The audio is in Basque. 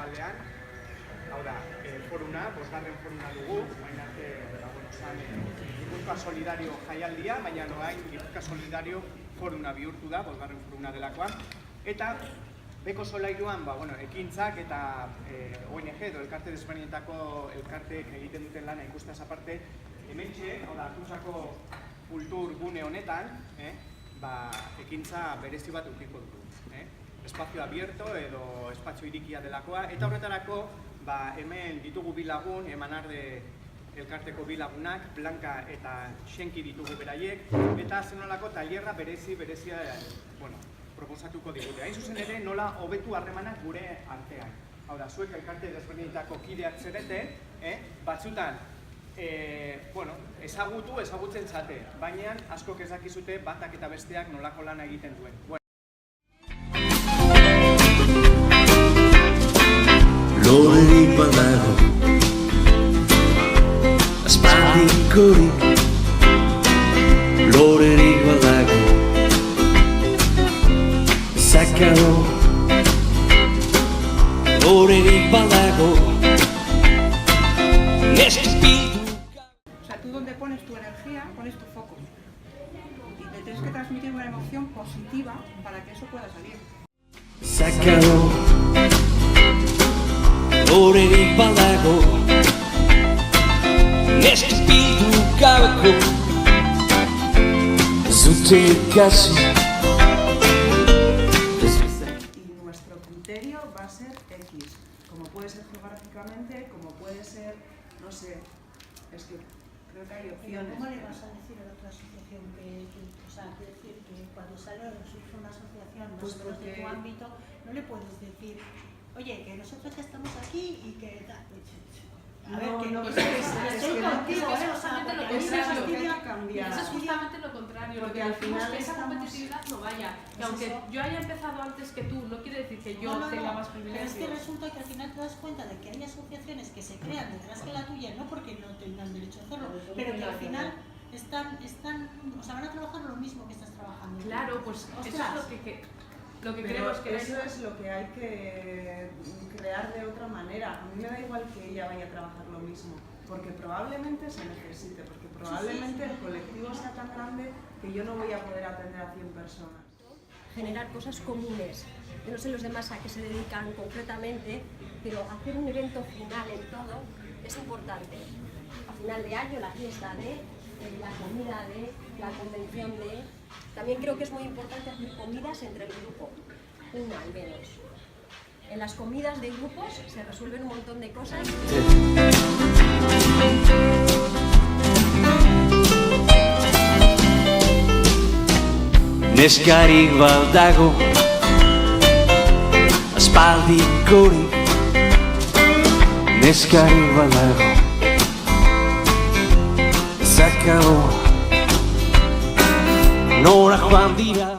aldean, hau da, foruna, 5. foruna dugu, baina zan Gipuzkoa Solidario jaialdia, baina orain Gipuzkoa Solidario foruna bihurtu da, 5. foruna delakoa, eta beko solairuan ekintzak eta ONG edo elkarte desberdinetako elkarteek egiten duten lana ikustaz aparte, hementxe, hau da, Artuzako kultur gune honetan, ekintza berezi bat ukiko dugu. Espazio abierto edo espazio irikia delakoa, eta horretarako hemen ditugu bi lagun, Emanarde elkarteko bi lagunak, Blanka eta Xenki ditugu beraiek, eta zenolako tailerra berezia proposatuko digute. Hain zuzen ere, nola hobetu harremanak gure artean. Hau da, zuek elkarte desberdinetako kideak zerete, batzutan ezagutzen zate, baina askok ez dakizute batak eta besteak nolako lana egiten duen. Lorerik badago, aspaldikorik. Lorerik badago, zakaro. Lorerik badago, espíritu. O sea, tú donde pones tu energía, pones tu foco. Y te tienes que transmitir una emoción positiva para que eso pueda salir. Zakaro. Lorerik badago, espíritu gabeko, zute kasi. Y nuestro criterio va a ser X, como puede ser geográficamente, como puede ser, no sé, es que creo que hay opciones. ¿Cómo le vas a decir a la otra asociación o sea, decir que cuando sale surge una asociación más o menos de tu ámbito, no le puedes decir, oye, que nosotros ya estamos aquí y que tal? A ver, que no, estoy contigo, Eso es justamente lo contrario, porque al final esa competitividad no vaya. Y aunque yo haya empezado antes que tú, no quiere decir que yo tenga más privilegios. Pero es que resulta que al final te das cuenta de que hay asociaciones que se crean detrás de la tuya, no porque no tengan derecho a hacerlo, pero que al final van a trabajar lo mismo que estás trabajando. Claro, pues eso es lo que creemos que eso es lo que hay que crear de otra manera. A mí me da igual que ella vaya a trabajar lo mismo, porque probablemente se necesite, porque probablemente el colectivo sea tan grande que yo no voy a poder atender a 100 personas. Generar cosas comunes. Yo no sé los demás a qué se dedican concretamente, pero hacer un evento final en todo es importante. A final de año, la fiesta de, la comida de, la convención de... También creo que es muy importante hacer comidas entre el grupo, una al menos. En las comidas de grupos se resuelven un montón de cosas. Neskarik badago, aspaldikorik. Neskarik badago, zakaro. Nora joan dira.